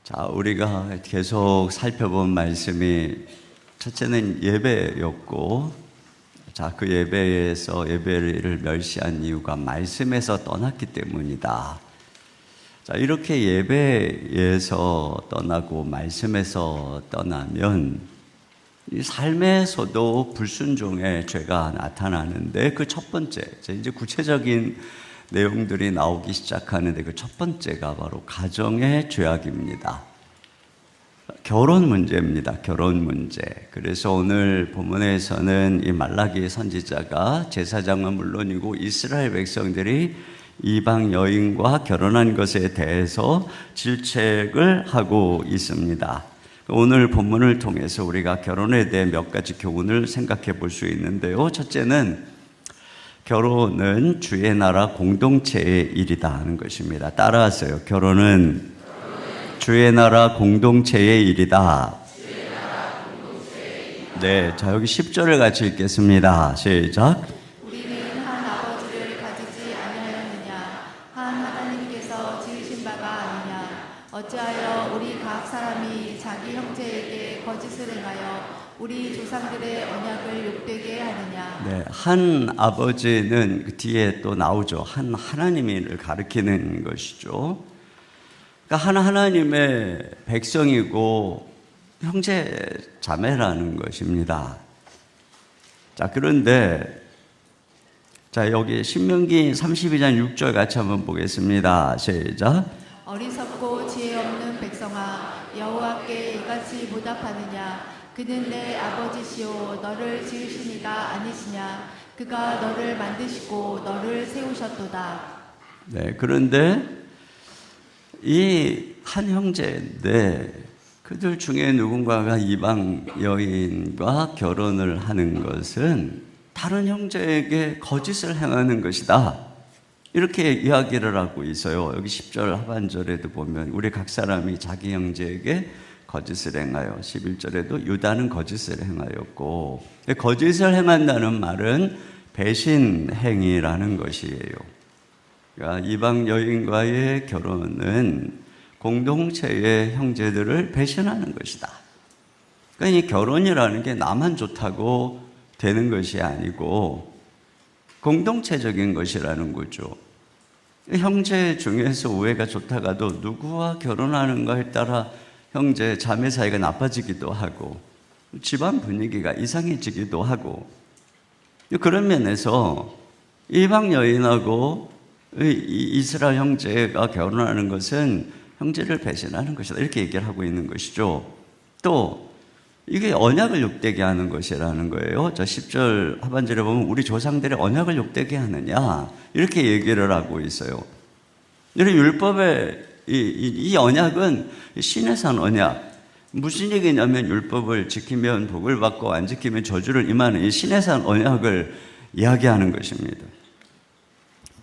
자, 우리가 계속 살펴본 말씀이 첫째는 예배였고, 자, 그 예배에서 예배를 멸시한 이유가 말씀에서 떠났기 때문이다. 자, 이렇게 예배에서 떠나고 말씀에서 떠나면 이 삶에서도 불순종의 죄가 나타나는데, 그 첫 번째, 이제 구체적인 내용들이 나오기 시작하는데, 그 첫 번째가 바로 가정의 죄악입니다. 결혼 문제입니다. 결혼 문제. 그래서 오늘 본문에서는 이 말라기 선지자가 제사장은 물론이고 이스라엘 백성들이 이방 여인과 결혼한 것에 대해서 질책을 하고 있습니다. 오늘 본문을 통해서 우리가 결혼에 대해 몇 가지 교훈을 생각해 볼 수 있는데요. 첫째는 결혼은 주의 나라 공동체의 일이다 하는 것입니다. 따라하세요. 결혼은 주의 나라 공동체의 일이다. 네, 자 여기 10절을 같이 읽겠습니다. 시작. 우리는 한 아버지를 가지지 아니하였느냐? 한 하나님께서 지으신 바가 아니냐? 어찌하여 우리 각 사람이 자기 형제에게 거짓을 행하여 우리 조상들의 언약을 욕되게 하느냐? 네, 한 아버지는 그 뒤에 또 나오죠. 한 하나님을 가리키는 것이죠. 그러니까 한 하나님의 백성이고 형제 자매라는 것입니다. 자, 그런데 자 여기 신명기 32장 6절 같이 한번 보겠습니다. 시작. 어리석고 지혜 없는 백성아, 여호와께 이같이 보답하느냐? 그는 내 아버지시오 너를 지으신 이가 아니시냐? 그가 너를 만드시고 너를 세우셨도다. 네, 그런데 이 한 형제인데 그들 중에 누군가가 이방 여인과 결혼을 하는 것은 다른 형제에게 거짓을 행하는 것이다. 이렇게 이야기를 하고 있어요. 여기 10절 하반절에도 보면 우리 각 사람이 자기 형제에게 거짓을 행하여, 11절에도 유다는 거짓을 행하였고, 거짓을 행한다는 말은 배신 행위라는 것이에요. 그러니까 이방 여인과의 결혼은 공동체의 형제들을 배신하는 것이다. 그러니까 이 결혼이라는 게 나만 좋다고 되는 것이 아니고 공동체적인 것이라는 거죠. 형제 중에서 우애가 좋다가도 누구와 결혼하는가에 따라 형제 자매 사이가 나빠지기도 하고 집안 분위기가 이상해지기도 하고, 그런 면에서 이방 여인하고 이스라엘 형제가 결혼하는 것은 형제를 배신하는 것이다, 이렇게 얘기를 하고 있는 것이죠. 또 이게 언약을 욕되게 하는 것이라는 거예요. 자 10절 하반절에 보면 우리 조상들의 언약을 욕되게 하느냐, 이렇게 얘기를 하고 있어요. 우리 율법의 이 언약은 신의 산 언약, 무슨 얘기냐면 율법을 지키면 복을 받고 안 지키면 저주를 임하는 이 신의 산 언약을 이야기하는 것입니다.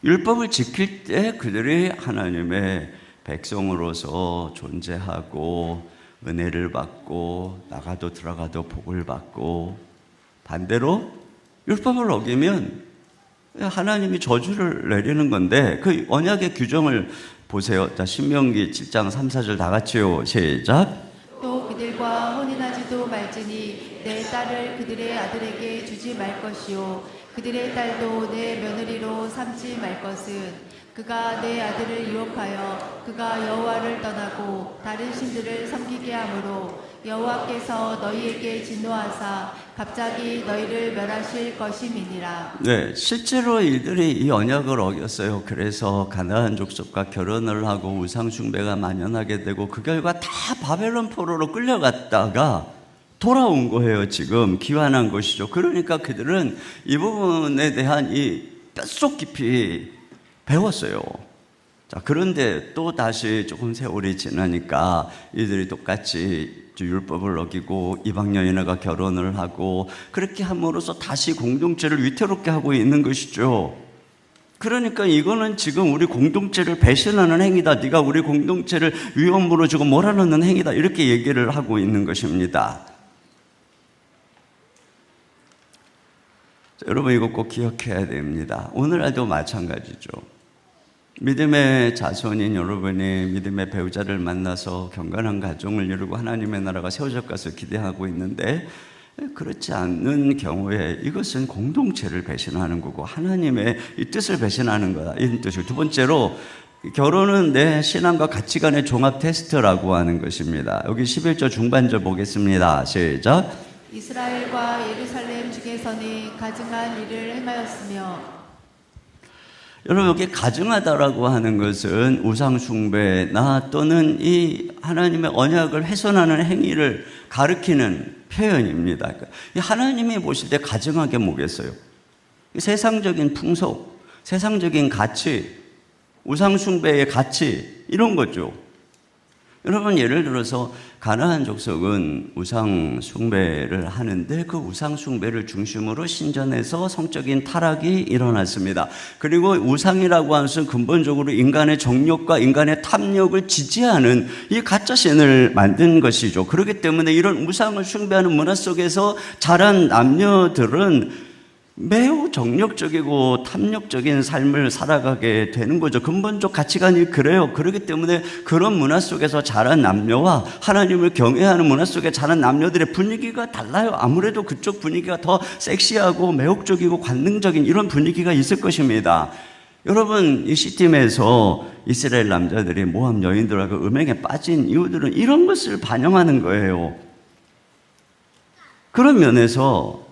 율법을 지킬 때 그들이 하나님의 백성으로서 존재하고 은혜를 받고 나가도 들어가도 복을 받고, 반대로 율법을 어기면 하나님이 저주를 내리는 건데 그 언약의 규정을 보세요. 자 신명기 7장 3, 4절 다 같이요. 시작. 또 그들과 혼인하지도 말지니 내 딸을 그들의 아들에게 주지 말 것이요 그들의 딸도 내 며느리로 삼지 말 것은 그가 내 아들을 유혹하여 그가 여호와를 떠나고 다른 신들을 섬기게 하므로 여호와께서 너희에게 진노하사 갑자기 너희를 멸하실 것임이니라. 네, 실제로 이들이 이 언약을 어겼어요. 그래서 가나안 족속과 결혼을 하고 우상 숭배가 만연하게 되고 그 결과 다 바벨론 포로로 끌려갔다가 돌아온 거예요. 지금 귀환한 것이죠. 그러니까 그들은 이 부분에 대한 이 뼛속 깊이 배웠어요. 자, 그런데 또 다시 조금 세월이 지나니까 이들이 똑같이 율법을 어기고 이방 여인과 결혼을 하고 그렇게 함으로써 다시 공동체를 위태롭게 하고 있는 것이죠. 그러니까 이거는 지금 우리 공동체를 배신하는 행위다. 네가 우리 공동체를 위험으로 주고 몰아넣는 행위다. 이렇게 얘기를 하고 있는 것입니다. 자, 여러분 이거 꼭 기억해야 됩니다. 오늘날도 마찬가지죠. 믿음의 자손인 여러분이 믿음의 배우자를 만나서 경건한 가정을 이루고 하나님의 나라가 세워질 것을 기대하고 있는데, 그렇지 않는 경우에 이것은 공동체를 배신하는 거고 하나님의 이 뜻을 배신하는 거다, 이런 뜻이고, 두 번째로 결혼은 내 신앙과 가치관의 종합 테스트라고 하는 것입니다. 여기 11절 중반절 보겠습니다. 시작. 이스라엘과 예루살렘 중에서는 가증한 일을 행하였으며. 여러분, 여기 가증하다라고 하는 것은 우상 숭배나 또는 이 하나님의 언약을 훼손하는 행위를 가리키는 표현입니다. 그러니까 이 하나님이 보실 때 가증하게 뭐겠어요? 세상적인 풍속, 세상적인 가치, 우상 숭배의 가치, 이런 거죠. 여러분, 예를 들어서 가나안 족속은 우상 숭배를 하는데 그 우상 숭배를 중심으로 신전에서 성적인 타락이 일어났습니다. 그리고 우상이라고 하는 것은 근본적으로 인간의 정욕과 인간의 탐욕을 지지하는 이 가짜 신을 만든 것이죠. 그렇기 때문에 이런 우상을 숭배하는 문화 속에서 자란 남녀들은 매우 정력적이고 탐욕적인 삶을 살아가게 되는 거죠. 근본적 가치관이 그래요. 그렇기 때문에 그런 문화 속에서 자란 남녀와 하나님을 경외하는 문화 속에 자란 남녀들의 분위기가 달라요. 아무래도 그쪽 분위기가 더 섹시하고 매혹적이고 관능적인 이런 분위기가 있을 것입니다. 여러분, 이 시팀에서 이스라엘 남자들이 모압 여인들하고 음행에 빠진 이유들은 이런 것을 반영하는 거예요. 그런 면에서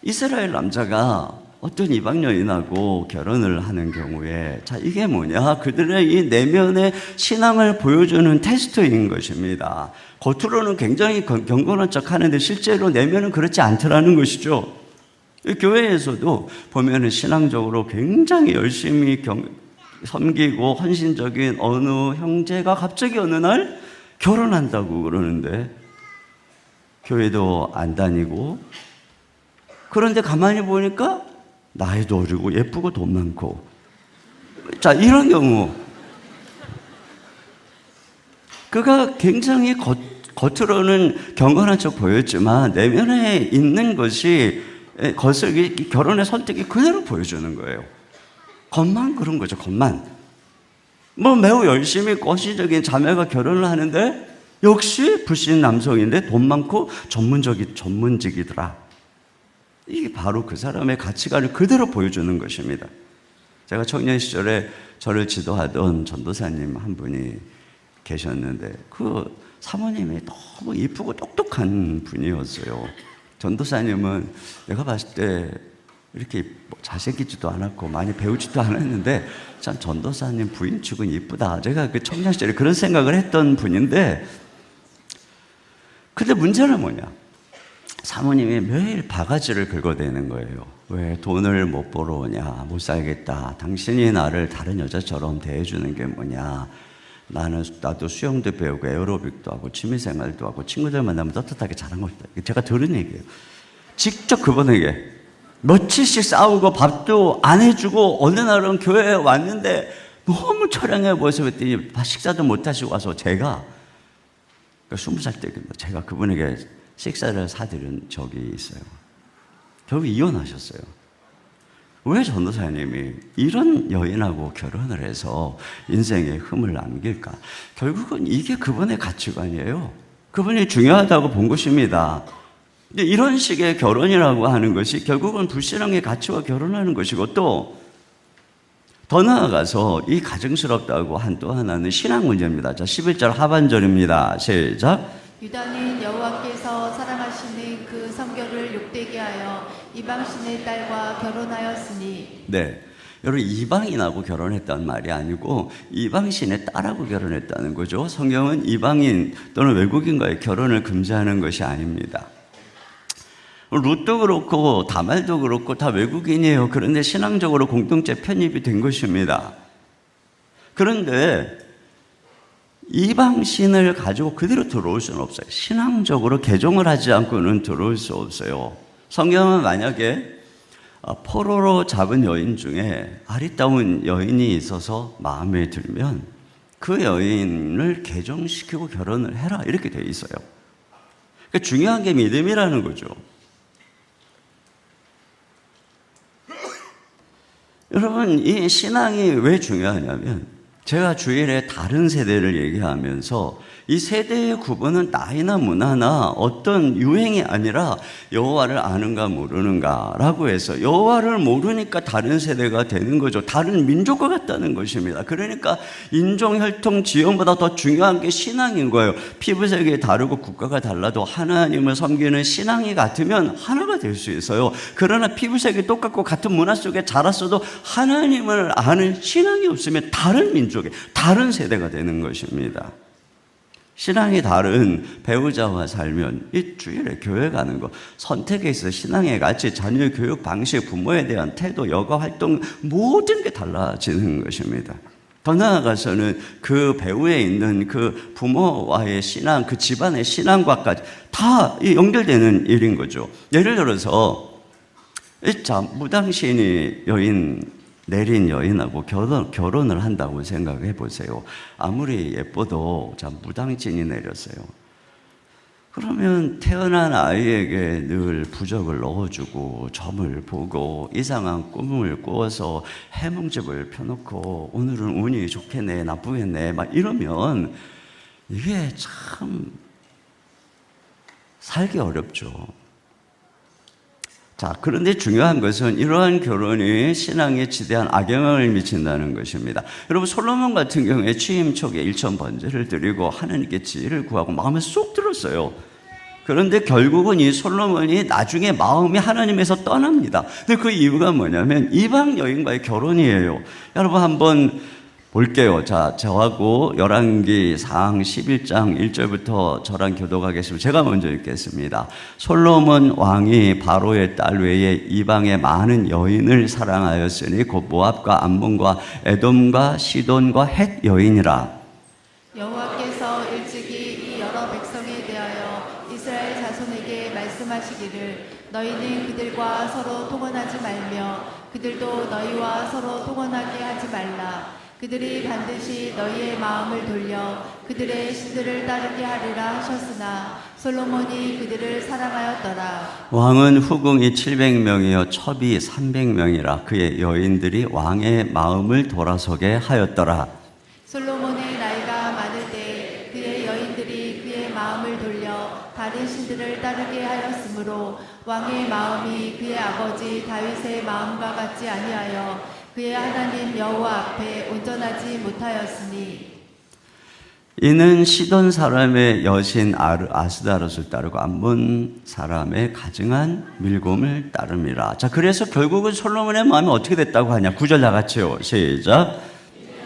이스라엘 남자가 어떤 이방 여인하고 결혼을 하는 경우에, 자, 이게 뭐냐? 그들의 이 내면의 신앙을 보여주는 테스트인 것입니다. 겉으로는 굉장히 경건한 척 하는데 실제로 내면은 그렇지 않더라는 것이죠. 교회에서도 보면은 신앙적으로 굉장히 열심히 섬기고 헌신적인 어느 형제가 갑자기 어느 날 결혼한다고 그러는데 교회도 안 다니고, 그런데 가만히 보니까 나이도 어리고 예쁘고 돈 많고, 자, 이런 경우 그가 굉장히 겉으로는 경건한 척 보였지만 내면에 있는 것이 결혼의 선택이 그대로 보여주는 거예요. 겉만 그런 거죠. 겉만 매우 열심히 헌신적인 자매가 결혼을 하는데 역시 불신 남성인데 돈 많고 전문직이더라. 이게 바로 그 사람의 가치관을 그대로 보여주는 것입니다. 제가 청년 시절에 저를 지도하던 전도사님 한 분이 계셨는데 그 사모님이 너무 이쁘고 똑똑한 분이었어요. 전도사님은 내가 봤을 때 이렇게 잘생기지도 않았고 많이 배우지도 않았는데 참 전도사님 부인 축은 이쁘다. 제가 그 청년 시절에 그런 생각을 했던 분인데, 근데 문제는 뭐냐? 사모님이 매일 바가지를 긁어대는 거예요. 왜 돈을 못 벌어오냐, 못 살겠다, 당신이 나를 다른 여자처럼 대해주는 게 뭐냐, 나도 수영도 배우고 에어로빅도 하고 취미생활도 하고 친구들 만나면 떳떳하게 잘한 것이다. 제가 들은 얘기예요. 직접 그분에게 며칠씩 싸우고 밥도 안 해주고 어느 날은 교회에 왔는데 너무 처량해 보여서 그랬더니 식사도 못 하시고 와서 제가 20살 때입니다. 제가 그분에게 식사를 사드린 적이 있어요. 결국 이혼하셨어요. 왜 전도사님이 이런 여인하고 결혼을 해서 인생에 흠을 남길까? 결국은 이게 그분의 가치관이에요. 그분이 중요하다고 본 것입니다. 근데 이런 식의 결혼이라고 하는 것이 결국은 불신앙의 가치와 결혼하는 것이고, 또 더 나아가서 이 가증스럽다고 한 또 하나는 신앙 문제입니다. 자, 11절 하반절입니다. 시작. 유다는 여호와께서 사랑하시는 그 성결을 욕되게 하여 이방신의 딸과 결혼하였으니. 네, 여러분, 이방인하고 결혼했다는 말이 아니고 이방신의 딸하고 결혼했다는 거죠. 성경은 이방인 또는 외국인과의 결혼을 금지하는 것이 아닙니다. 룻도 그렇고 다말도 그렇고 다 외국인이에요. 그런데 신앙적으로 공동체 편입이 된 것입니다. 그런데 이방신을 가지고 그대로 들어올 수는 없어요. 신앙적으로 개종을 하지 않고는 들어올 수 없어요. 성경은 만약에 포로로 잡은 여인 중에 아리따운 여인이 있어서 마음에 들면 그 여인을 개종시키고 결혼을 해라, 이렇게 돼 있어요. 그러니까 중요한 게 믿음이라는 거죠. 여러분, 이 신앙이 왜 중요하냐면 제가 주일에 다른 세대를 얘기하면서 이 세대의 구분은 나이나 문화나 어떤 유행이 아니라 여호와를 아는가 모르는가라고 해서 여호와를 모르니까 다른 세대가 되는 거죠. 다른 민족과 같다는 것입니다. 그러니까 인종, 혈통, 지형보다 더 중요한 게 신앙인 거예요. 피부색이 다르고 국가가 달라도 하나님을 섬기는 신앙이 같으면 하나가 될 수 있어요. 그러나 피부색이 똑같고 같은 문화 속에 자랐어도 하나님을 아는 신앙이 없으면 다른 민족의 다른 세대가 되는 것입니다. 신앙이 다른 배우자와 살면 이 주일에 교회 가는 거, 선택에 있어 신앙의 가치, 자녀 교육 방식, 부모에 대한 태도, 여가 활동 모든 게 달라지는 것입니다. 더 나아가서는 그 배우에 있는 그 부모와의 신앙, 그 집안의 신앙과까지 다 연결되는 일인 거죠. 예를 들어서 무당신이 내린 여인하고 결혼을 한다고 생각해 보세요. 아무리 예뻐도 무당신이 내렸어요. 그러면 태어난 아이에게 늘 부적을 넣어주고 점을 보고 이상한 꿈을 꾸어서 해몽집을 펴놓고 오늘은 운이 좋겠네 나쁘겠네 막 이러면 이게 참 살기 어렵죠. 자, 그런데 중요한 것은 이러한 결혼이 신앙에 지대한 악영향을 미친다는 것입니다. 여러분, 솔로몬 같은 경우에 취임 초기에 1천 번제를 드리고 하나님께 지혜를 구하고 마음에 쏙 들었어요. 그런데 결국은 이 솔로몬이 나중에 마음이 하나님에서 떠납니다. 근데 그 이유가 뭐냐면 이방 여인과의 결혼이에요. 여러분 한번 볼게요. 자, 저하고 열왕기상 11장 1절부터 저랑 교독하겠습니다. 제가 먼저 읽겠습니다. 솔로몬 왕이 바로의 딸 외에 이방의 많은 여인을 사랑하였으니 곧 모압과 암몬과 에돔과 시돈과 헷 여인이라. 여호와께서 일찍이 이 여러 백성에 대하여 이스라엘 자손에게 말씀하시기를 너희는 그들과 서로 통혼하지 말며 그들도 너희와 서로 통혼하게 하지 말라. 그들이 반드시 너희의 마음을 돌려 그들의 신들을 따르게 하리라 하셨으나 솔로몬이 그들을 사랑하였더라. 왕은 후궁이 700명이요 첩이 300명이라 그의 여인들이 왕의 마음을 돌아서게 하였더라. 솔로몬의 나이가 많을 때 그의 여인들이 그의 마음을 돌려 다른 신들을 따르게 하였으므로 왕의 마음이 그의 아버지 다윗의 마음과 같지 아니하여 그의 하나님 여호와 앞에 온전하지 못하였으니 이는 시돈 사람의 여신 아스다롯을 따르고 암몬 사람의 가증한 밀곰을 따름이라. 자, 그래서 결국은 솔로몬의 마음이 어떻게 됐다고 하냐? 9절 다 같이요. 시작.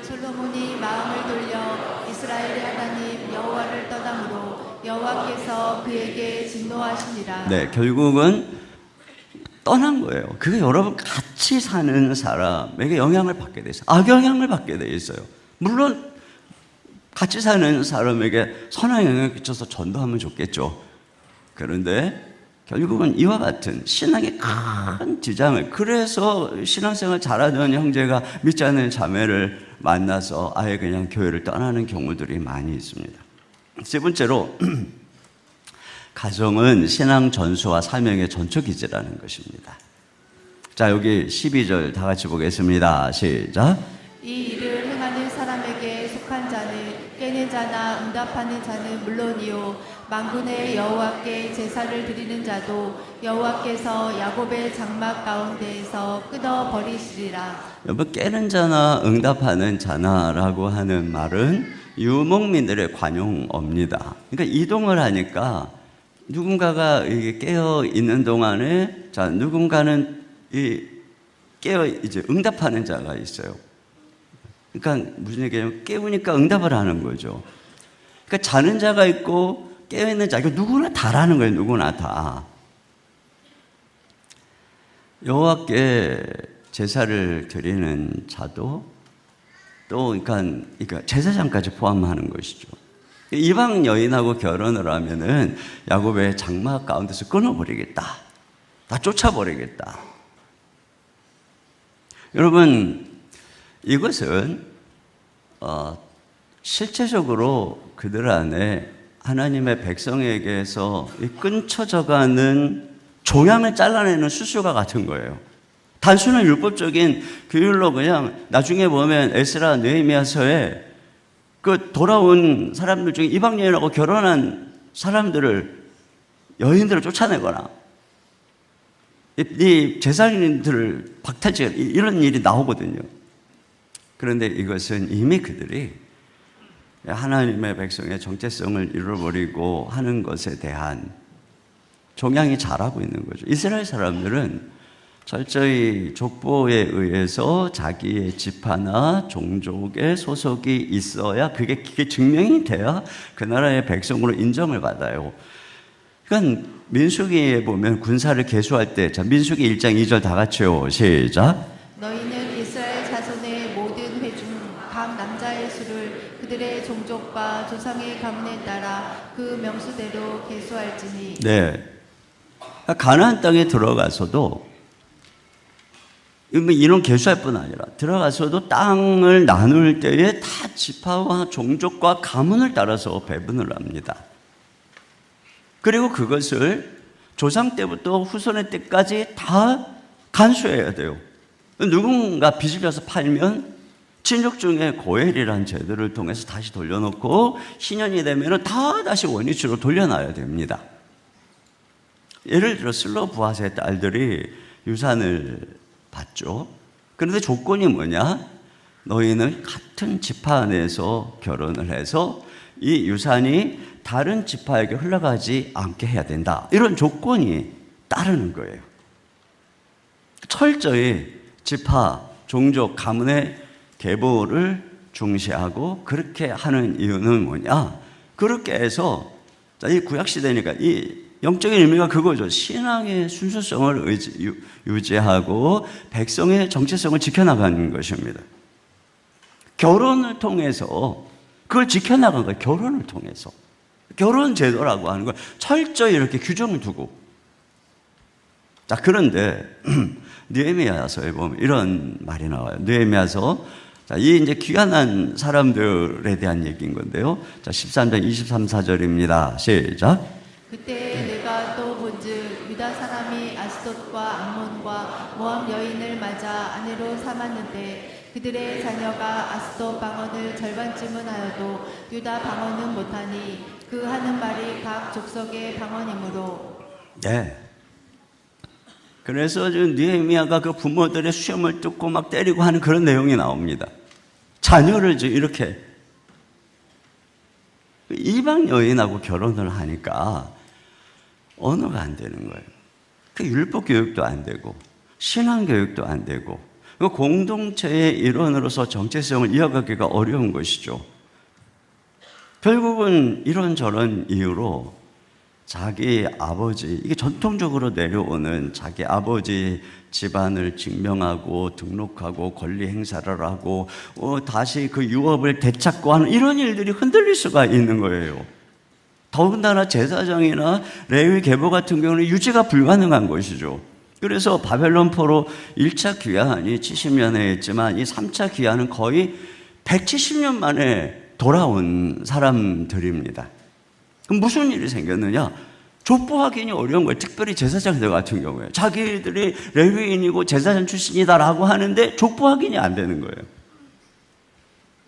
솔로몬이 마음을 돌려 이스라엘의 하나님 여호와를 떠남으로 여호와께서 그에게 진노하시니라. 네, 결국은 떠난 거예요. 그게 여러분 같이 사는 사람에게 영향을 받게 돼 있어요. 악영향을 받게 돼 있어요. 물론 같이 사는 사람에게 선한 영향을 끼쳐서 전도하면 좋겠죠. 그런데 결국은 이와 같은 신앙에 큰 지장을, 그래서 신앙생활 잘하던 형제가 믿지 않는 자매를 만나서 아예 그냥 교회를 떠나는 경우들이 많이 있습니다. 세 번째로 가정은 신앙 전수와 사명의 전초기지라는 것입니다. 자, 여기 12절 다 같이 보겠습니다. 시작. 이 일을 행하는 사람에게 속한 자는 깨는 자나 응답하는 자는 물론이요 만군의 여호와께 제사를 드리는 자도 여호와께서 야곱의 장막 가운데에서 끊어 버리시리라. 여러분, 깨는 자나 응답하는 자나라고 하는 말은 유목민들의 관용어입니다. 그러니까 이동을 하니까 누군가가 깨어 있는 동안에 누군가는 깨어 이제 응답하는 자가 있어요. 그러니까 무슨 얘기냐면 깨우니까 응답을 하는 거죠. 그러니까 자는 자가 있고 깨어 있는 자, 이거 누구나 다라는 거예요. 누구나 다. 여호와께 제사를 드리는 자도 또 그러니까 제사장까지 포함하는 것이죠. 이방 여인하고 결혼을 하면은 야곱의 장막 가운데서 끊어버리겠다. 다 쫓아버리겠다. 여러분, 이것은 실제적으로 그들 안에 하나님의 백성에게서 끊쳐져가는 종양을 잘라내는 수술과 같은 거예요. 단순한 율법적인 규율로 그냥 나중에 보면 에스라 느헤미야서에 그 돌아온 사람들 중에 이방 여인하고 결혼한 여인들을 쫓아내거나 이 제사장님들을 박탈지 이런 일이 나오거든요. 그런데 이것은 이미 그들이 하나님의 백성의 정체성을 잃어버리고 하는 것에 대한 종양이 자라고 있는 거죠. 이스라엘 사람들은 철저히 족보에 의해서 자기의 지파나 종족의 소속이 있어야 그게 증명이 돼야 그 나라의 백성으로 인정을 받아요. 그러니까 민수기에 보면 군사를 계수할 때, 자, 민수기 1장 2절 다 같이요. 시작. 너희는 이스라엘 자손의 모든 회 중 각 남자의 수를 그들의 종족과 조상의 가문에 따라 그 명수대로 계수할지니. 네. 가나안 땅에 들어가서도 이런 계수할 뿐 아니라 들어가서도 땅을 나눌 때에 다 지파와 종족과 가문을 따라서 배분을 합니다. 그리고 그것을 조상 때부터 후손의 때까지 다 간수해야 돼요. 누군가 빚을 져서 팔면 친족 중에 고엘이라는 제도를 통해서 다시 돌려놓고 신년이 되면 다 다시 원위치로 돌려놔야 됩니다. 예를 들어 슬로 부하스의 딸들이 유산을 받죠. 그런데 조건이 뭐냐? 너희는 같은 지파 안에서 결혼을 해서 이 유산이 다른 지파에게 흘러가지 않게 해야 된다. 이런 조건이 따르는 거예요. 철저히 지파, 종족, 가문의 계보를 중시하고 그렇게 하는 이유는 뭐냐? 그렇게 해서 이 구약시대니까 이 영적인 의미가 그거죠. 신앙의 순수성을 유지하고 백성의 정체성을 지켜나가는 것입니다. 결혼을 통해서 그걸 지켜나간 거예요. 결혼을 통해서. 결혼 제도라고 하는 걸 철저히 이렇게 규정을 두고. 자, 그런데 느헤미야서에 보면 이런 말이 나와요. 느헤미야서. 자, 이 이제 귀환한 사람들에 대한 얘기인 건데요. 자, 13장 23, 4절입니다. 시작. 그때 내가 또 본즉 유다 사람이 아스돗과 암몬과 모압 여인을 맞아 아내로 삼았는데 그들의 자녀가 아스돗 방언을 절반쯤은 하여도 유다 방언은 못하니 그 하는 말이 각 족속의 방언이므로. 네. 그래서 지금 느헤미야가 그 부모들의 수염을 뜯고 막 때리고 하는 그런 내용이 나옵니다. 자녀를 이렇게 이방 여인하고 결혼을 하니까 언어가 안 되는 거예요. 그 율법 교육도 안 되고 신앙 교육도 안 되고 공동체의 일원으로서 정체성을 이어가기가 어려운 것이죠. 결국은 이런저런 이유로 자기 아버지, 이게 전통적으로 내려오는 자기 아버지 집안을 증명하고 등록하고 권리 행사를 하고 다시 그 유업을 되찾고 하는 이런 일들이 흔들릴 수가 있는 거예요. 더군다나 제사장이나 레위 계보 같은 경우는 유지가 불가능한 것이죠. 그래서 바벨론 포로 1차 귀환이 70년에 했지만 이 3차 귀환은 거의 170년 만에 돌아온 사람들입니다. 그럼 무슨 일이 생겼느냐? 족보 확인이 어려운 거예요. 특별히 제사장들 같은 경우에. 자기들이 레위인이고 제사장 출신이다라고 하는데 족보 확인이 안 되는 거예요.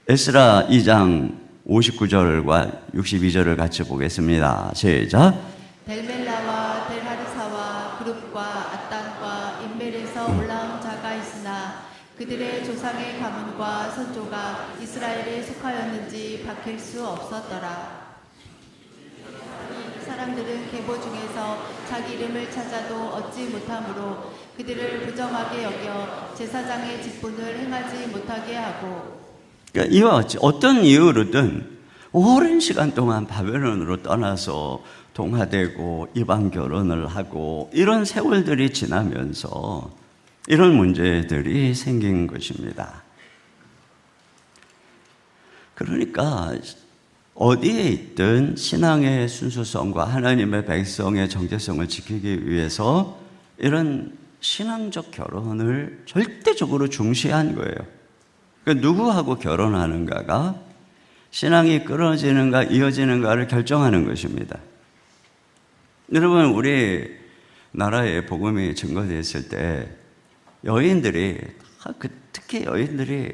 에스라 2장 59절과 62절을 같이 보겠습니다. 시작. 델멜라와 델하르사와 그룹과 아딴과 인멜에서 올라온 자가 있으나 그들의 조상의 가문과 선조가 이스라엘에 속하였는지 밝힐 수 없었더라. 이 사람들은 계보 중에서 자기 이름을 찾아도 얻지 못하므로 그들을 부정하게 여겨 제사장의 직분을 행하지 못하게 하고. 그러니까 이와 같이 어떤 이유로든 오랜 시간 동안 바벨론으로 떠나서 동화되고 이방 결혼을 하고 이런 세월들이 지나면서 이런 문제들이 생긴 것입니다. 그러니까 어디에 있든 신앙의 순수성과 하나님의 백성의 정체성을 지키기 위해서 이런 신앙적 결혼을 절대적으로 중시한 거예요. 그러니까 누구하고 결혼하는가가 신앙이 끊어지는가 이어지는가를 결정하는 것입니다. 여러분, 우리 나라에 복음이 증거됐을 때 여인들이, 특히 여인들이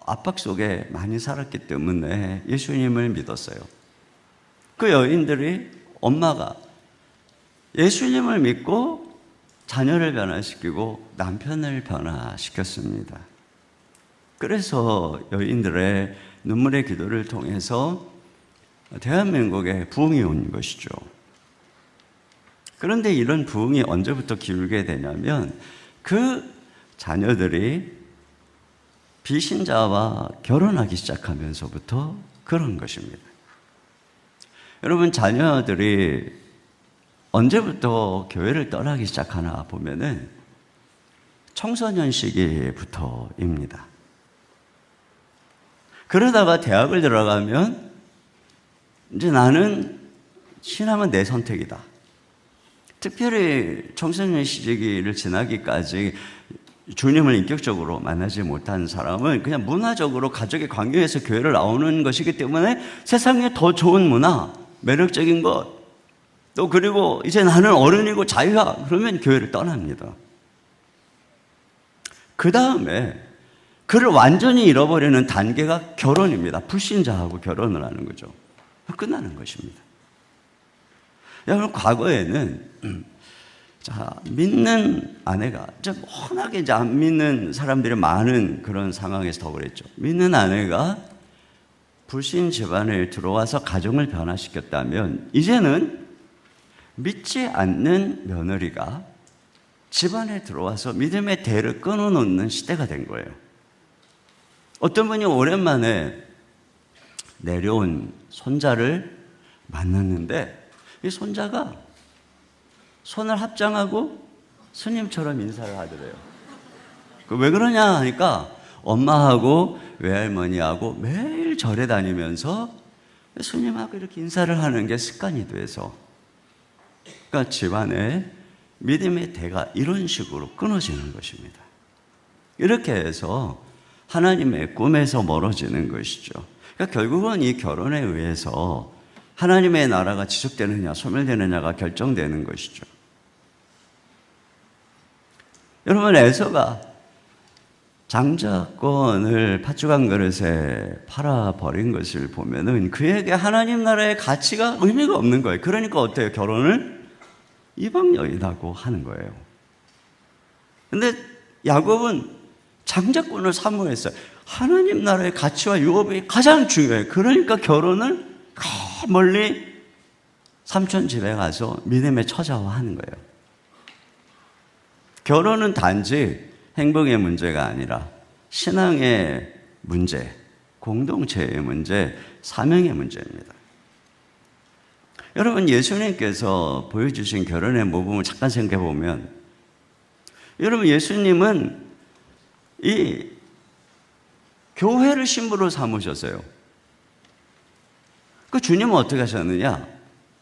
압박 속에 많이 살았기 때문에 예수님을 믿었어요. 그 여인들이, 엄마가 예수님을 믿고 자녀를 변화시키고 남편을 변화시켰습니다. 그래서 여인들의 눈물의 기도를 통해서 대한민국에 부흥이 온 것이죠. 그런데 이런 부흥이 언제부터 기울게 되냐면 그 자녀들이 비신자와 결혼하기 시작하면서부터 그런 것입니다. 여러분, 자녀들이 언제부터 교회를 떠나기 시작하나 보면은 청소년 시기부터입니다. 그러다가 대학을 들어가면 이제 나는 신앙은 내 선택이다. 특별히 청소년 시기를 지나기까지 주님을 인격적으로 만나지 못한 사람은 그냥 문화적으로 가족의 관계에서 교회를 나오는 것이기 때문에 세상에 더 좋은 문화, 매력적인 것, 또 그리고 이제 나는 어른이고 자유야, 그러면 교회를 떠납니다. 그 다음에 그를 완전히 잃어버리는 단계가 결혼입니다. 불신자하고 결혼을 하는 거죠. 끝나는 것입니다. 여러분, 과거에는 믿는 아내가, 워낙에 안 믿는 사람들이 많은 그런 상황에서 더 그랬죠. 믿는 아내가 불신 집안에 들어와서 가정을 변화시켰다면 이제는 믿지 않는 며느리가 집안에 들어와서 믿음의 대를 끊어놓는 시대가 된 거예요. 어떤 분이 오랜만에 내려온 손자를 만났는데 이 손자가 손을 합장하고 스님처럼 인사를 하더래요. 왜 그러냐 하니까 엄마하고 외할머니하고 매일 절에 다니면서 스님하고 이렇게 인사를 하는 게 습관이 돼서, 그러니까 집안에 믿음의 대가 이런 식으로 끊어지는 것입니다. 이렇게 해서 하나님의 꿈에서 멀어지는 것이죠. 그러니까 결국은 이 결혼에 의해서 하나님의 나라가 지속되느냐 소멸되느냐가 결정되는 것이죠. 여러분, 에서가 장자권을 팥죽 한 그릇에 팔아버린 것을 보면은 그에게 하나님 나라의 가치가 의미가 없는 거예요. 그러니까 어때요? 결혼을 이방 여인하고 하는 거예요. 근데 야곱은 장자권을 사모했어요. 하나님 나라의 가치와 유업이 가장 중요해요. 그러니까 결혼을 멀리 삼촌 집에 가서 믿음의 처자와 하는 거예요. 결혼은 단지 행복의 문제가 아니라 신앙의 문제, 공동체의 문제, 사명의 문제입니다. 여러분, 예수님께서 보여주신 결혼의 모범을 잠깐 생각해 보면, 여러분, 예수님은 이 교회를 신부로 삼으셨어요. 그 주님은 어떻게 하셨느냐?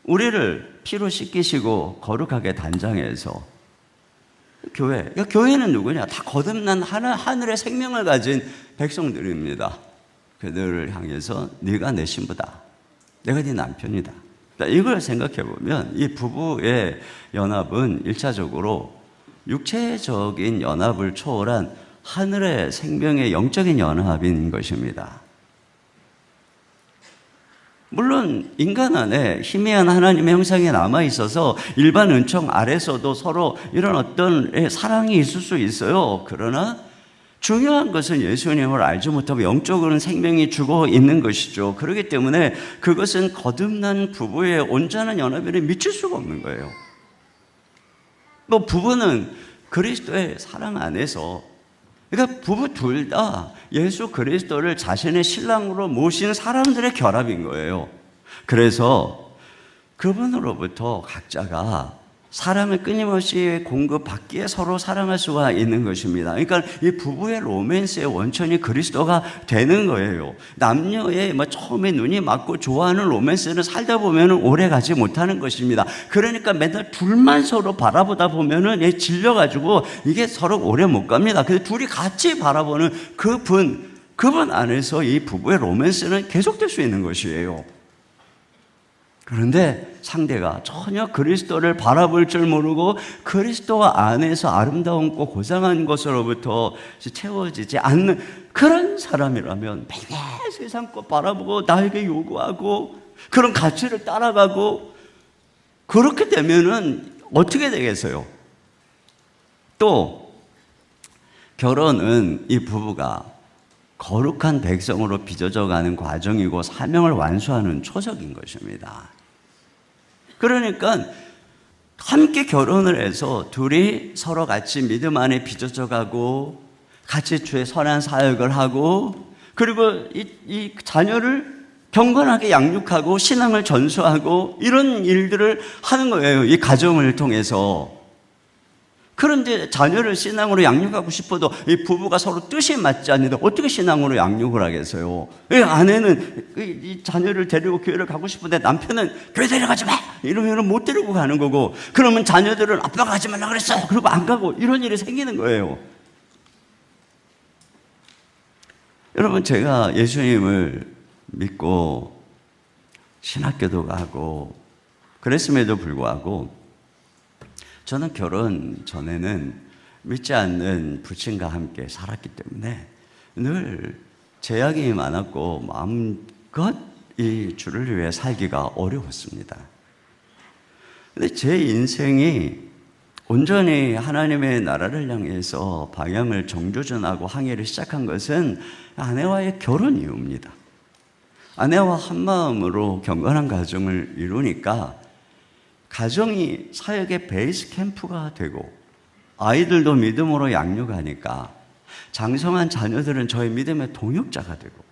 우리를 피로 씻기시고 거룩하게 단장해서 그러니까 교회는 누구냐? 다 거듭난 하늘의 생명을 가진 백성들입니다. 그들을 향해서 네가 내 신부다. 내가 네 남편이다. 이걸 생각해 보면 이 부부의 연합은 1차적으로 육체적인 연합을 초월한 하늘의 생명의 영적인 연합인 것입니다. 물론 인간 안에 희미한 하나님의 형상이 남아있어서 일반 은총 아래서도 서로 이런 어떤 사랑이 있을 수 있어요. 그러나 중요한 것은 예수님을 알지 못하고 영적으로는 생명이 죽어 있는 것이죠. 그렇기 때문에 그것은 거듭난 부부의 온전한 연합을 미칠 수가 없는 거예요. 뭐 부부는 그리스도의 사랑 안에서, 그러니까 부부 둘 다 예수 그리스도를 자신의 신랑으로 모신 사람들의 결합인 거예요. 그래서 그분으로부터 각자가 사랑을 끊임없이 공급받기에 서로 사랑할 수가 있는 것입니다. 그러니까 이 부부의 로맨스의 원천이 그리스도가 되는 거예요. 남녀의 처음에 눈이 맞고 좋아하는 로맨스는 살다 보면 오래 가지 못하는 것입니다. 그러니까 맨날 둘만 서로 바라보다 보면 질려가지고 이게 서로 오래 못 갑니다. 그래서 둘이 같이 바라보는 그분 안에서 이 부부의 로맨스는 계속될 수 있는 것이에요. 그런데 상대가 전혀 그리스도를 바라볼 줄 모르고 그리스도 안에서 아름다움과 고상한 것으로부터 채워지지 않는 그런 사람이라면 매일 세상 것 바라보고 나에게 요구하고 그런 가치를 따라가고 그렇게 되면은 어떻게 되겠어요? 또 결혼은 이 부부가 거룩한 백성으로 빚어져 가는 과정이고 사명을 완수하는 초석인 것입니다. 그러니까 함께 결혼을 해서 둘이 서로 같이 믿음 안에 빚어져 가고 같이 주의 선한 사역을 하고 그리고 이 자녀를 경건하게 양육하고 신앙을 전수하고 이런 일들을 하는 거예요. 이 가정을 통해서. 그런데 자녀를 신앙으로 양육하고 싶어도 이 부부가 서로 뜻이 맞지 않는데 어떻게 신앙으로 양육을 하겠어요? 아내는 이 자녀를 데리고 교회를 가고 싶은데 남편은 교회 데려가지 마! 이러면 못 데리고 가는 거고 그러면 자녀들은 아빠가 가지 말라 그랬어! 그리고 안 가고 이런 일이 생기는 거예요. 여러분 제가 예수님을 믿고 신학교도 가고 그랬음에도 불구하고 저는 결혼 전에는 믿지 않는 부친과 함께 살았기 때문에 늘 제약이 많았고 마음껏 이 주를 위해 살기가 어려웠습니다. 근데 제 인생이 온전히 하나님의 나라를 향해서 방향을 정조준하고 항해를 시작한 것은 아내와의 결혼 이후입니다. 아내와 한마음으로 경건한 가정을 이루니까 가정이 사역의 베이스 캠프가 되고 아이들도 믿음으로 양육하니까 장성한 자녀들은 저의 믿음의 동역자가 되고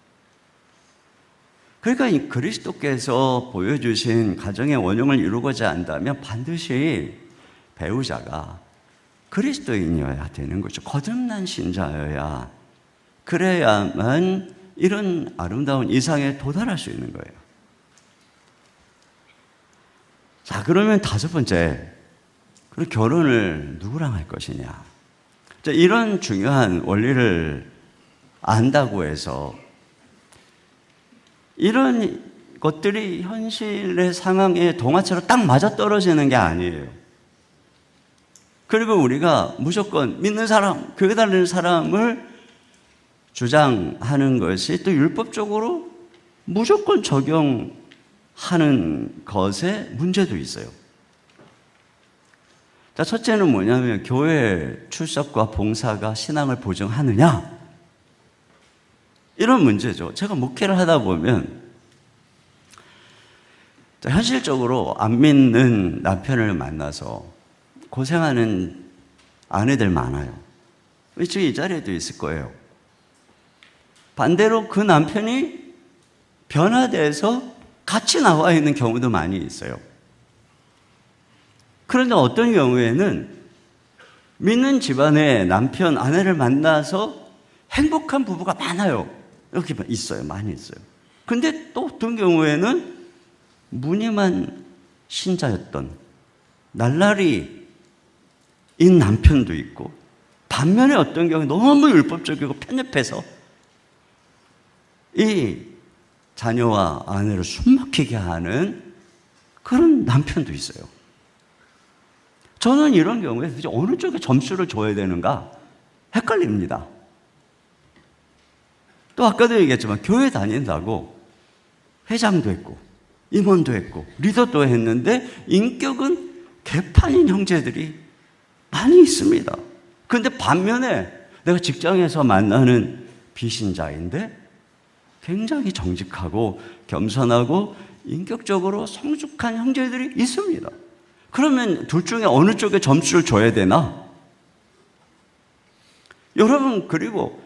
그러니까 이 그리스도께서 보여주신 가정의 원형을 이루고자 한다면 반드시 배우자가 그리스도인이어야 되는 거죠. 거듭난 신자여야 그래야만 이런 아름다운 이상에 도달할 수 있는 거예요. 자, 그러면 다섯 번째, 그리고 결혼을 누구랑 할 것이냐. 자, 이런 중요한 원리를 안다고 해서 이런 것들이 현실의 상황에 동화처럼 딱 맞아떨어지는 게 아니에요. 그리고 우리가 무조건 믿는 사람, 교회 다니는 사람을 주장하는 것이 또 율법적으로 무조건 적용하는 것에 문제도 있어요. 자, 첫째는 뭐냐면 교회 출석과 봉사가 신앙을 보증하느냐? 이런 문제죠. 제가 목회를 하다 보면 현실적으로 안 믿는 남편을 만나서 고생하는 아내들 많아요. 지금 이 자리에도 있을 거예요. 반대로 그 남편이 변화돼서 같이 나와 있는 경우도 많이 있어요. 그런데 어떤 경우에는 믿는 집안의 남편, 아내를 만나서 행복한 부부가 많아요. 이렇게 있어요. 많이 있어요. 근데 또 어떤 경우에는 무늬만 신자였던 날라리인 남편도 있고 반면에 어떤 경우에 너무 율법적이고 편협해서 이 자녀와 아내를 숨막히게 하는 그런 남편도 있어요. 저는 이런 경우에 도대체 어느 쪽에 점수를 줘야 되는가 헷갈립니다. 또 아까도 얘기했지만 교회 다닌다고 회장도 했고 임원도 했고 리더도 했는데 인격은 개판인 형제들이 많이 있습니다. 그런데 반면에 내가 직장에서 만나는 비신자인데 굉장히 정직하고 겸손하고 인격적으로 성숙한 형제들이 있습니다. 그러면 둘 중에 어느 쪽에 점수를 줘야 되나? 여러분, 그리고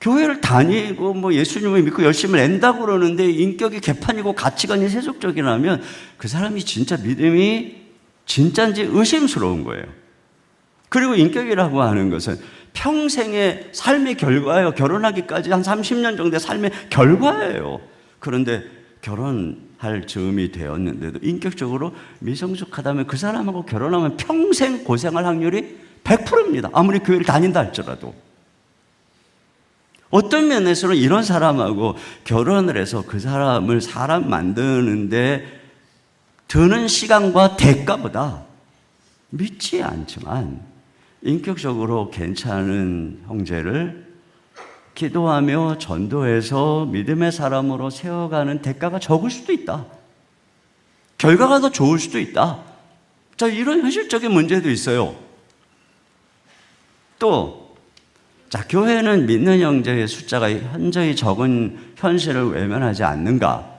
교회를 다니고 뭐 예수님을 믿고 열심히 낸다고 그러는데 인격이 개판이고 가치관이 세속적이라면 그 사람이 진짜 믿음이 진짜인지 의심스러운 거예요. 그리고 인격이라고 하는 것은 평생의 삶의 결과예요. 결혼하기까지 한 30년 정도의 삶의 결과예요. 그런데 결혼할 즈음이 되었는데도 인격적으로 미성숙하다면 그 사람하고 결혼하면 평생 고생할 확률이 100%입니다. 아무리 교회를 다닌다 할지라도. 어떤 면에서는 이런 사람하고 결혼을 해서 그 사람을 사람 만드는데 드는 시간과 대가보다 믿지 않지만 인격적으로 괜찮은 형제를 기도하며 전도해서 믿음의 사람으로 세워가는 대가가 적을 수도 있다. 결과가 더 좋을 수도 있다. 자, 이런 현실적인 문제도 있어요. 또, 자, 교회는 믿는 형제의 숫자가 현저히 적은 현실을 외면하지 않는가?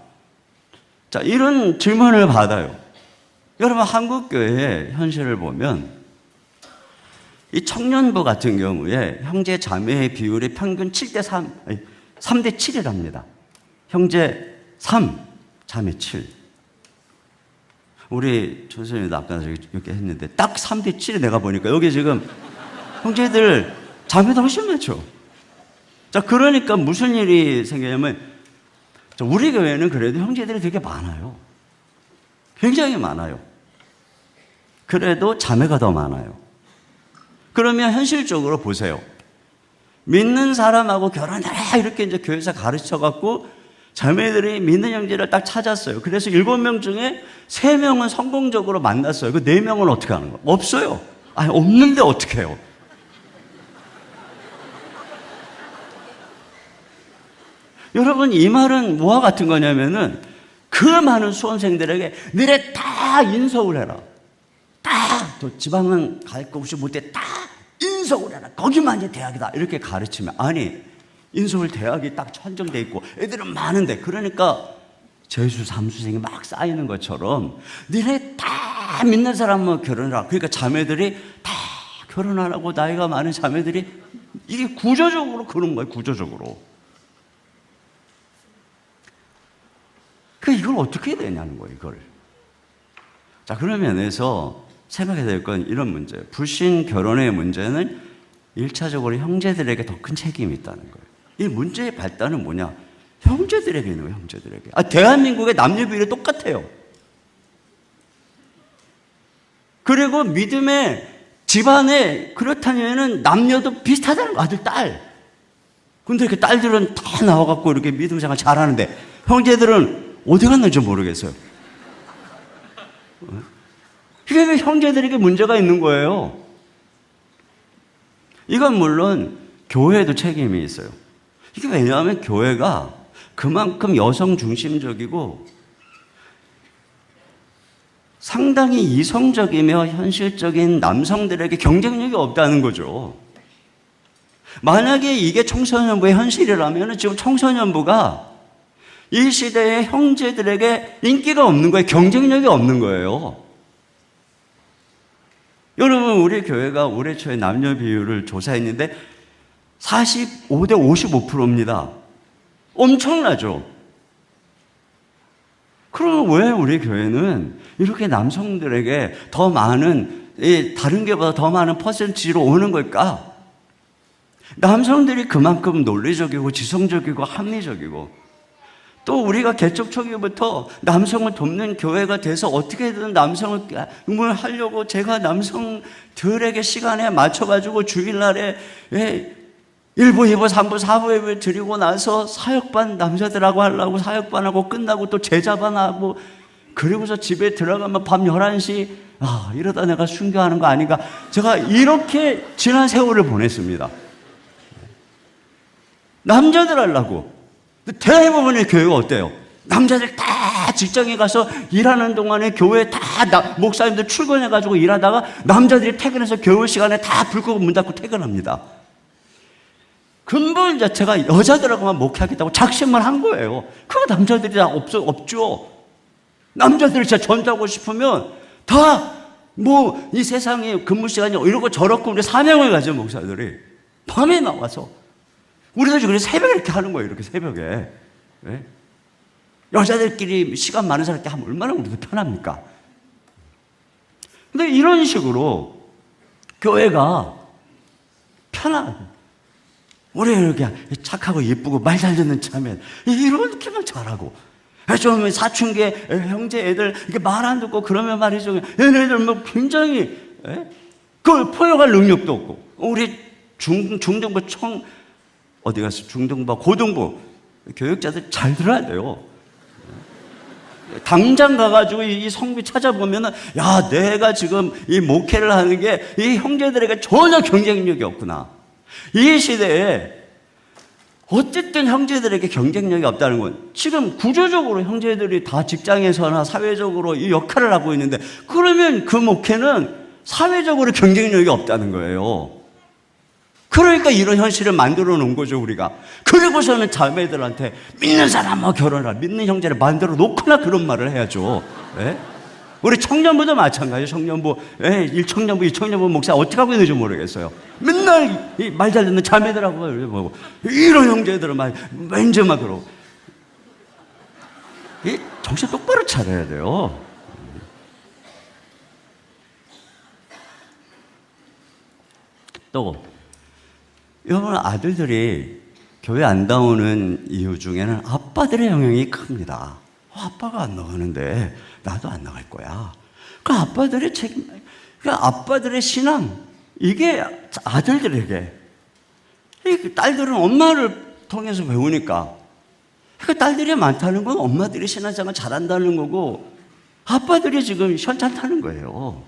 자, 이런 질문을 받아요. 여러분, 한국교회의 현실을 보면 이 청년부 같은 경우에 형제 자매의 비율이 평균 3대 7이랍니다. 형제 3, 자매 7. 우리 조선님도 아까 이렇게 했는데 딱 3대 7이 내가 보니까 여기 지금 형제들 자매도 훨씬 많죠. 자, 그러니까 무슨 일이 생기냐면 우리 교회는 그래도 형제들이 되게 많아요. 굉장히 많아요. 그래도 자매가 더 많아요. 그러면 현실적으로 보세요. 믿는 사람하고 결혼하라 이렇게 이제 교회에서 가르쳐갖고 자매들이 믿는 형제를 딱 찾았어요. 그래서 7명 중에 3명은 성공적으로 만났어요. 그 4명은 어떻게 하는 거예요? 없어요. 아니, 없는데 어떻게 해요? 여러분, 이 말은 뭐와 같은 거냐면은 그 많은 수험생들에게 너네 다 인서울 해라. 또 지방은 갈 거 없이 못해 다 인서울 해라. 거기만 이제 대학이다. 이렇게 가르치면 아니, 인서울 대학이 딱 선정돼 있고 애들은 많은데 그러니까 재수 삼수생이 막 쌓이는 것처럼 너네 다 믿는 사람은 결혼하라. 그러니까 자매들이 다 결혼하라고 나이가 많은 자매들이 이게 구조적으로 그런 거예요. 구조적으로. 이걸 어떻게 해야 되냐는 거예요, 이걸. 자, 그런 면에서 생각해야 될 건 이런 문제예요. 불신 결혼의 문제는 1차적으로 형제들에게 더 큰 책임이 있다는 거예요. 이 문제의 발단은 뭐냐? 형제들에게 있는 거예요, 형제들에게. 대한민국의 남녀 비율이 똑같아요. 그리고 믿음의 집안에 그렇다면은 남녀도 비슷하다는 거, 아들, 딸. 근데 이렇게 딸들은 다 나와갖고 이렇게 믿음 생활 잘하는데 형제들은 어디 갔는지 모르겠어요. 이게 왜 형제들에게 문제가 있는 거예요? 이건 물론 교회에도 책임이 있어요. 이게 왜냐하면 교회가 그만큼 여성 중심적이고 상당히 이성적이며 현실적인 남성들에게 경쟁력이 없다는 거죠. 만약에 이게 청소년부의 현실이라면 지금 청소년부가 이 시대의 형제들에게 인기가 없는 거예요. 경쟁력이 없는 거예요. 여러분, 우리 교회가 올해 초에 남녀 비율을 조사했는데 45대 55%입니다. 엄청나죠? 그럼 왜 우리 교회는 이렇게 남성들에게 더 많은, 다른 교회보다 더 많은 퍼센티지로 오는 걸까? 남성들이 그만큼 논리적이고 지성적이고 합리적이고 또 우리가 개척 초기부터 남성을 돕는 교회가 돼서 어떻게든 남성을 하려고 제가 남성들에게 시간에 맞춰가지고 주일날에 1부, 2부, 3부, 4부 예배 드리고 나서 사역반 남자들하고 하려고 사역반하고 끝나고 또 제자반하고 그리고서 집에 들어가면 밤 11시 이러다 내가 순교하는 거 아닌가. 제가 이렇게 지난 세월을 보냈습니다. 남자들 하려고. 대부분의 교회가 어때요? 남자들 다 직장에 가서 일하는 동안에 교회 다 목사님들 출근해가지고 일하다가 남자들이 퇴근해서 교회 시간에 다 불 끄고 문 닫고 퇴근합니다. 근본 자체가 여자들하고만 목회하겠다고 작심을 한 거예요. 그거 남자들이 다 없죠. 남자들이 진짜 전도하고 싶으면 다 이 세상에 근무 시간이 이러고 저렇고 우리 사명을 가진 목사들이 밤에 나와서 우리도 지금 새벽에 이렇게 하는 거예요. 이렇게 새벽에. 네? 여자들끼리 시간 많은 사람 이렇게 하면 얼마나 우리도 편합니까? 근데 이런 식으로 교회가 편하고 우리 이렇게 착하고 예쁘고 말 잘 듣는 참에 이렇게만 잘하고 좀 사춘기 형제 애들 이렇게 말 안 듣고 그러면 말이죠. 얘네들 뭐 굉장히 그걸 포용할 능력도 없고 우리 중등부 어디 가서 중등부, 고등부 교육자들 잘 들어야 돼요. 당장 가가지고 이 성비 찾아보면은, 야, 내가 지금 이 목회를 하는 게 이 형제들에게 전혀 경쟁력이 없구나. 이 시대에 어쨌든 형제들에게 경쟁력이 없다는 건 지금 구조적으로 형제들이 다 직장에서나 사회적으로 이 역할을 하고 있는데, 그러면 그 목회는 사회적으로 경쟁력이 없다는 거예요. 그러니까 이런 현실을 만들어 놓은 거죠, 우리가. 그리고서는 자매들한테 믿는 사람과 결혼하라, 믿는 형제를 만들어 놓거나 그런 말을 해야죠. 예? 우리 청년부도 마찬가지예요. 청년부, 예, 1청년부, 2청년부 목사 어떻게 하고 있는지 모르겠어요. 맨날 말 잘 듣는 자매들하고 뭐 이런 형제들은 왠지 막 그러고. 정신 똑바로 차려야 돼요. 또 여러분, 아들들이 교회 안 나오는 이유 중에는 아빠들의 영향이 큽니다. 아빠가 안 나가는데 나도 안 나갈 거야. 그 아빠들의 책임, 그 아빠들의 신앙, 이게 아들들에게, 딸들은 엄마를 통해서 배우니까, 그 딸들이 많다는 건 엄마들이 신앙생활 잘한다는 거고, 아빠들이 지금 현찮다는 거예요.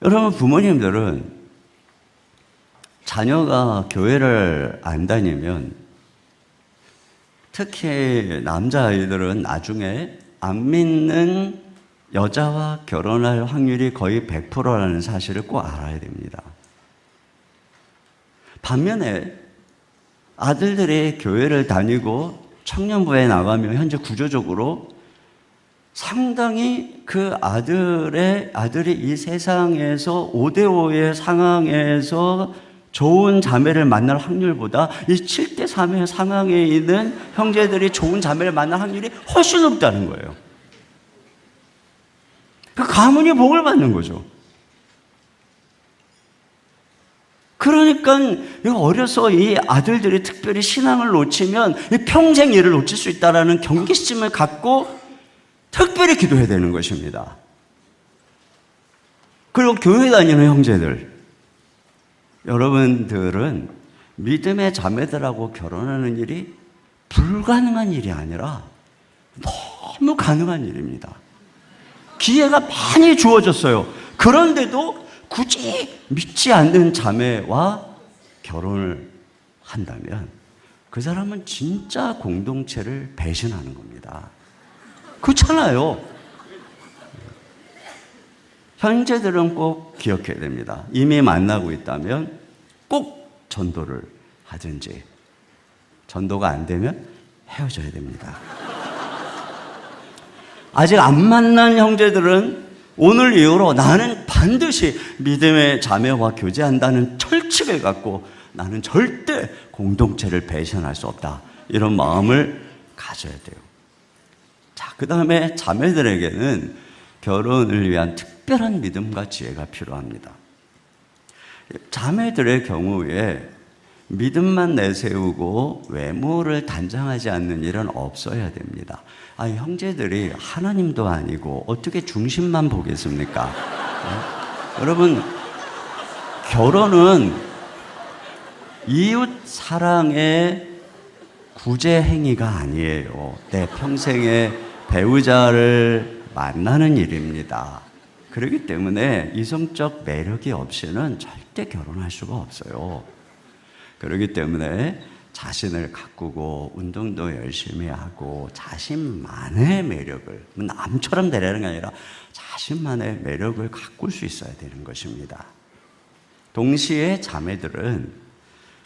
여러분, 부모님들은 자녀가 교회를 안 다니면, 특히 남자아이들은 나중에 안 믿는 여자와 결혼할 확률이 거의 100%라는 사실을 꼭 알아야 됩니다. 반면에 아들들이 교회를 다니고 청년부에 나가면 현재 구조적으로 상당히 그 아들이 이 세상에서 5대5의 상황에서 좋은 자매를 만날 확률보다 이 7대3의 상황에 있는 형제들이 좋은 자매를 만날 확률이 훨씬 높다는 거예요. 그 가문이 복을 받는 거죠. 그러니까 어려서 이 아들들이 특별히 신앙을 놓치면 평생 얘를 놓칠 수 있다는 경계심을 갖고 특별히 기도해야 되는 것입니다. 그리고 교회 다니는 형제들, 여러분들은 믿음의 자매들하고 결혼하는 일이 불가능한 일이 아니라 너무 가능한 일입니다. 기회가 많이 주어졌어요. 그런데도 굳이 믿지 않는 자매와 결혼을 한다면 그 사람은 진짜 공동체를 배신하는 겁니다. 그렇잖아요. 형제들은 꼭 기억해야 됩니다. 이미 만나고 있다면 꼭 전도를 하든지, 전도가 안 되면 헤어져야 됩니다. 아직 안 만난 형제들은 오늘 이후로 나는 반드시 믿음의 자매와 교제한다는 철칙을 갖고 나는 절대 공동체를 배신할 수 없다, 이런 마음을 가져야 돼요. 자, 그 다음에 자매들에게는 결혼을 위한 특별한 믿음과 지혜가 필요합니다. 자매들의 경우에 믿음만 내세우고 외모를 단장하지 않는 일은 없어야 됩니다. 형제들이 하나님도 아니고 어떻게 중심만 보겠습니까? 여러분, 결혼은 이웃 사랑의 구제 행위가 아니에요. 내 평생의 배우자를 만나는 일입니다. 그렇기 때문에 이성적 매력이 없이는 절대 결혼할 수가 없어요. 그렇기 때문에 자신을 가꾸고 운동도 열심히 하고 자신만의 매력을, 남처럼 되려는 게 아니라 자신만의 매력을 가꿀 수 있어야 되는 것입니다. 동시에 자매들은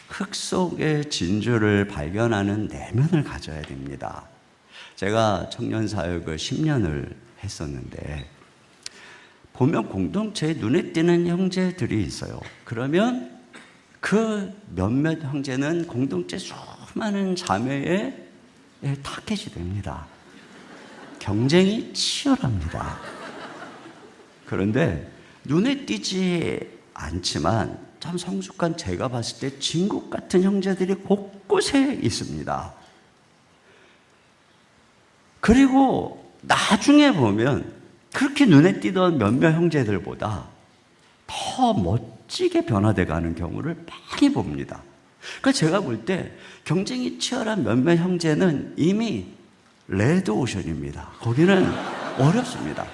흙 속의 진주를 발견하는 내면을 가져야 됩니다. 제가 청년 사역을 10년을 했었는데 보면 공동체에 눈에 띄는 형제들이 있어요. 그러면 그 몇몇 형제는 공동체 수많은 자매의 타겟이 됩니다. 경쟁이 치열합니다. 그런데 눈에 띄지 않지만 참 성숙한 제가 봤을 때 진국 같은 형제들이 곳곳에 있습니다. 그리고 나중에 보면 그렇게 눈에 띄던 몇몇 형제들보다 더 멋지게 변화돼 가는 경우를 많이 봅니다. 그러니까 제가 볼 때 경쟁이 치열한 몇몇 형제는 이미 레드오션입니다. 거기는 어렵습니다.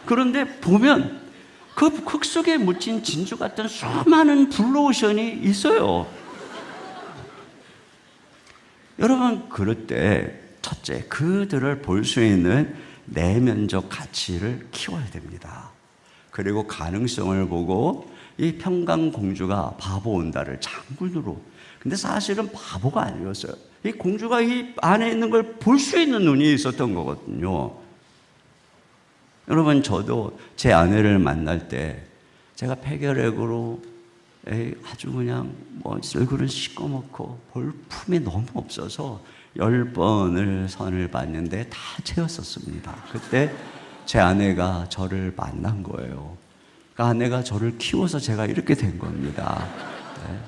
그런데 보면 그 흙 속에 묻힌 진주 같은 수많은 블루오션이 있어요. 여러분, 그럴 때 첫째, 그들을 볼 수 있는 내면적 가치를 키워야 됩니다. 그리고 가능성을 보고 이 평강공주가 바보 온다를 장군으로, 근데 사실은 바보가 아니었어요. 이 공주가 이 안에 있는 걸 볼 수 있는 눈이 있었던 거거든요. 여러분, 저도 제 아내를 만날 때 제가 폐결핵으로 아주 그냥 뭐 얼굴은 시꺼멓고 볼품이 너무 없어서 10번을 선을 봤는데 다 채웠었습니다. 그때 제 아내가 저를 만난 거예요. 그 아내가 저를 키워서 제가 이렇게 된 겁니다. 네.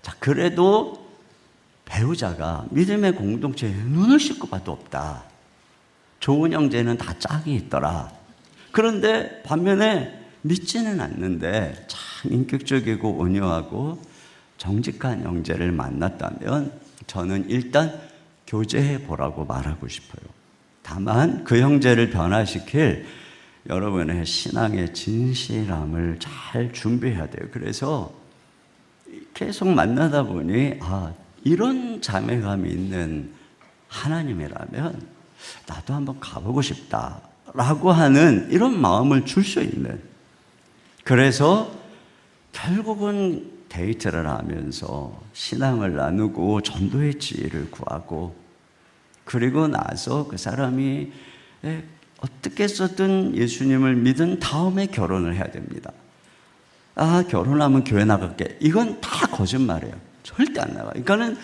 자, 그래도 배우자가 믿음의 공동체에 눈을 씻고 봐도 없다. 좋은 형제는 다 짝이 있더라. 그런데 반면에 믿지는 않는데 참 인격적이고 온유하고 정직한 형제를 만났다면 저는 일단 교제해 보라고 말하고 싶어요. 다만 그 형제를 변화시킬 여러분의 신앙의 진실함을 잘 준비해야 돼요. 그래서 계속 만나다 보니 이런 자매감이 있는 하나님이라면 나도 한번 가보고 싶다라고 하는 이런 마음을 줄 수 있는, 그래서 결국은 데이트를 하면서 신앙을 나누고 전도의 지혜를 구하고, 그리고 나서 그 사람이 어떻게 해서든 예수님을 믿은 다음에 결혼을 해야 됩니다. 결혼하면 교회 나갈게. 이건 다 거짓말이에요. 절대 안 나가요. 그러니까는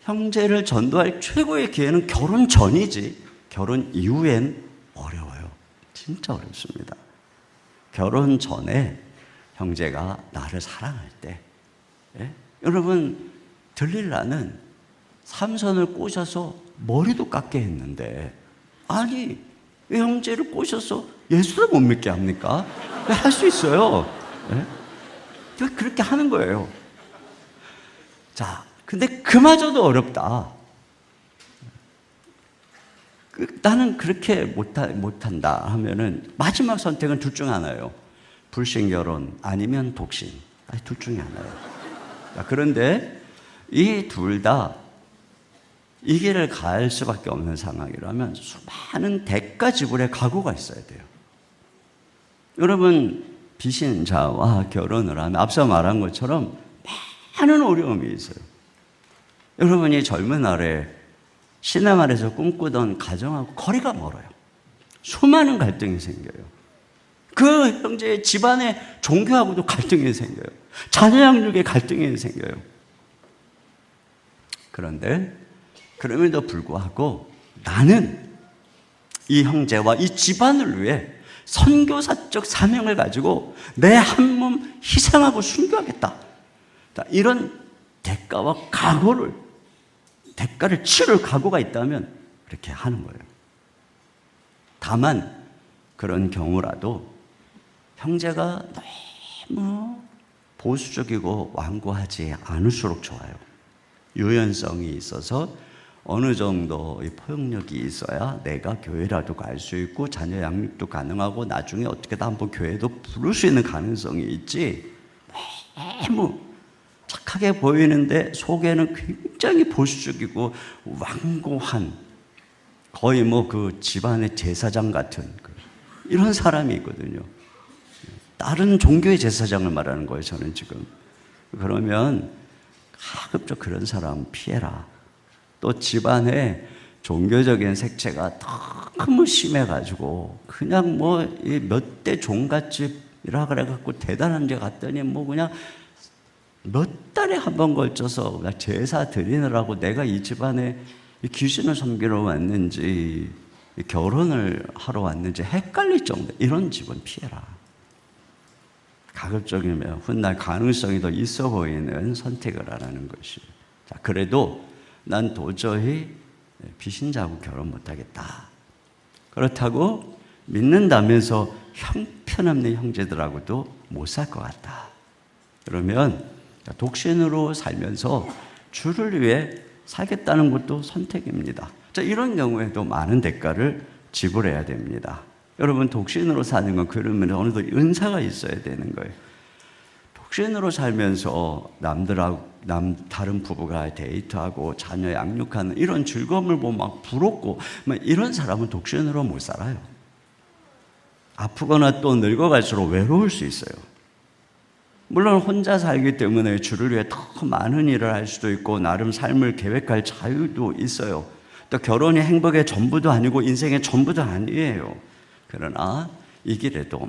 형제를 전도할 최고의 기회는 결혼 전이지, 결혼 이후엔 어려워요. 진짜 어렵습니다. 결혼 전에 형제가 나를 사랑할 때, 여러분, 들릴라는 삼손을 꼬셔서 머리도 깎게 했는데, 아니, 왜 형제를 꼬셔서 예수를 못 믿게 합니까? 왜 할 수 있어요? 왜 그렇게 하는 거예요? 자, 근데 그마저도 어렵다. 나는 그렇게 못한다 하면은 마지막 선택은 둘 중 하나예요. 불신 결혼 아니면 독신. 둘 중에 하나예요. 자, 그런데 이 둘 다 이 길을 갈 수밖에 없는 상황이라면 수많은 대가 지불의 각오가 있어야 돼요. 여러분, 비신자와 결혼을 하면 앞서 말한 것처럼 많은 어려움이 있어요. 여러분이 젊은 날에 신앙 아래서 꿈꾸던 가정하고 거리가 멀어요. 수많은 갈등이 생겨요. 그 형제의 집안의 종교하고도 갈등이 생겨요. 자녀 양육에 갈등이 생겨요. 그런데 그럼에도 불구하고 나는 이 형제와 이 집안을 위해 선교사적 사명을 가지고 내 한 몸 희생하고 순교하겠다. 이런 대가와 대가를 치를 각오가 있다면 그렇게 하는 거예요. 다만 그런 경우라도 형제가 너무 보수적이고 완고하지 않을수록 좋아요. 유연성이 있어서 어느 정도 포용력이 있어야 내가 교회라도 갈 수 있고 자녀 양육도 가능하고 나중에 어떻게든 한번 교회도 부를 수 있는 가능성이 있지, 너무 착하게 보이는데 속에는 굉장히 보수적이고 완고한, 거의 그 집안의 제사장 같은 이런 사람이 있거든요. 다른 종교의 제사장을 말하는 거예요, 저는 지금. 그러면 가급적 그런 사람 피해라. 또 집안에 종교적인 색채가 너무 심해가지고 그냥 몇 대 종갓집이라 그래갖고 대단한 데 갔더니 그냥 몇 달에 한 번 걸쳐서 그냥 제사 드리느라고 내가 이 집안에 귀신을 섬기러 왔는지 결혼을 하러 왔는지 헷갈릴 정도, 이런 집은 피해라. 가급적이면 훗날 가능성이 더 있어 보이는 선택을 하라는 것이에요. 자, 그래도 난 도저히 비신자하고 결혼 못하겠다. 그렇다고 믿는다면서 형편없는 형제들하고도 못 살 것 같다. 그러면 독신으로 살면서 주를 위해 살겠다는 것도 선택입니다. 자, 이런 경우에도 많은 대가를 지불해야 됩니다. 여러분, 독신으로 사는 건 그러면 어느 정도 은사가 있어야 되는 거예요. 독신으로 살면서 다른 부부가 데이트하고 자녀 양육하는 이런 즐거움을 보면 막 부럽고 이런 사람은 독신으로 못 살아요. 아프거나 또 늙어갈수록 외로울 수 있어요. 물론 혼자 살기 때문에 주를 위해 더 많은 일을 할 수도 있고 나름 삶을 계획할 자유도 있어요. 또 결혼이 행복의 전부도 아니고 인생의 전부도 아니에요. 그러나 이 길에도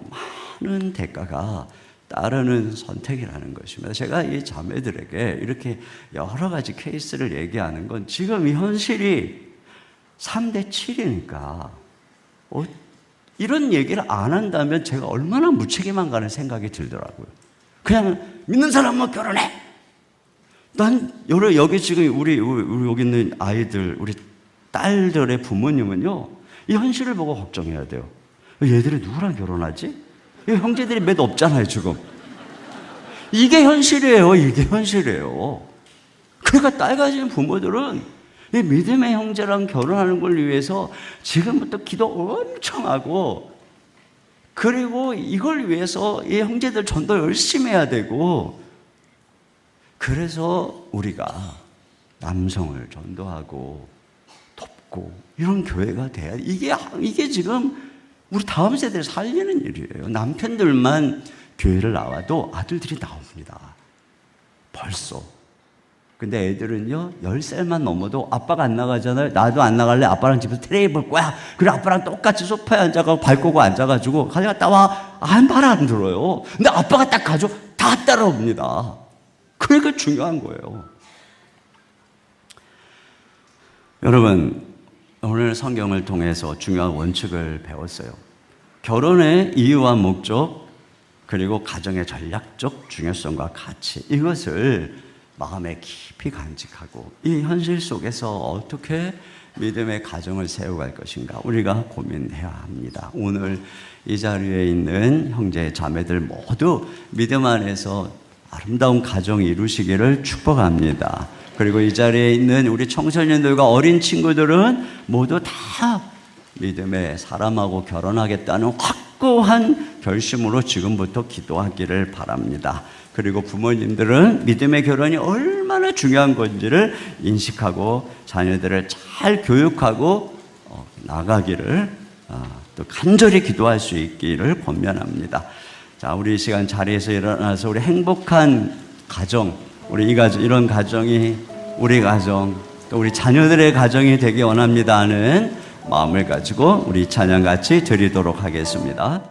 많은 대가가 따르는 선택이라는 것입니다. 제가 이 자매들에게 이렇게 여러 가지 케이스를 얘기하는 건 지금 이 현실이 3대 7이니까 이런 얘기를 안 한다면 제가 얼마나 무책임한가는 생각이 들더라고요. 그냥 믿는 사람만 결혼해. 난 여기 지금 우리 여기 있는 아이들, 우리 딸들의 부모님은요, 이 현실을 보고 걱정해야 돼요. 얘들이 누구랑 결혼하지? 형제들이 몇 없잖아요, 지금. 이게 현실이에요, 이게 현실이에요. 그러니까 딸 가진 부모들은 이 믿음의 형제랑 결혼하는 걸 위해서 지금부터 기도 엄청 하고, 그리고 이걸 위해서 이 형제들 전도 열심히 해야 되고, 그래서 우리가 남성을 전도하고 돕고 이런 교회가 돼야 돼. 이게 지금 우리 다음 세대를 살리는 일이에요. 남편들만 교회를 나와도 아들들이 나옵니다. 벌써. 근데 애들은요, 10살만 넘어도 아빠가 안 나가잖아요. 나도 안 나갈래. 아빠랑 집에서 테레비 볼 거야. 그리고 아빠랑 똑같이 소파에 앉아가지고 발 꼬고 앉아가지고 가져갔다 와. 말 안 들어요. 근데 아빠가 딱 가죠. 다 따라옵니다. 그러니까 중요한 거예요. 여러분, 오늘 성경을 통해서 중요한 원칙을 배웠어요. 결혼의 이유와 목적, 그리고 가정의 전략적 중요성과 가치, 이것을 마음에 깊이 간직하고 이 현실 속에서 어떻게 믿음의 가정을 세워갈 것인가 우리가 고민해야 합니다. 오늘 이 자리에 있는 형제 자매들 모두 믿음 안에서 아름다운 가정 이루시기를 축복합니다. 그리고 이 자리에 있는 우리 청소년들과 어린 친구들은 모두 다 믿음의 사람하고 결혼하겠다는 확고한 결심으로 지금부터 기도하기를 바랍니다. 그리고 부모님들은 믿음의 결혼이 얼마나 중요한 건지를 인식하고 자녀들을 잘 교육하고 나가기를 또 간절히 기도할 수 있기를 권면합니다. 자, 우리 이 시간 자리에서 일어나서 우리 행복한 가정, 우리 이런 가정이 우리 가정, 또 우리 자녀들의 가정이 되기 원합니다 하는 마음을 가지고 우리 찬양 같이 드리도록 하겠습니다.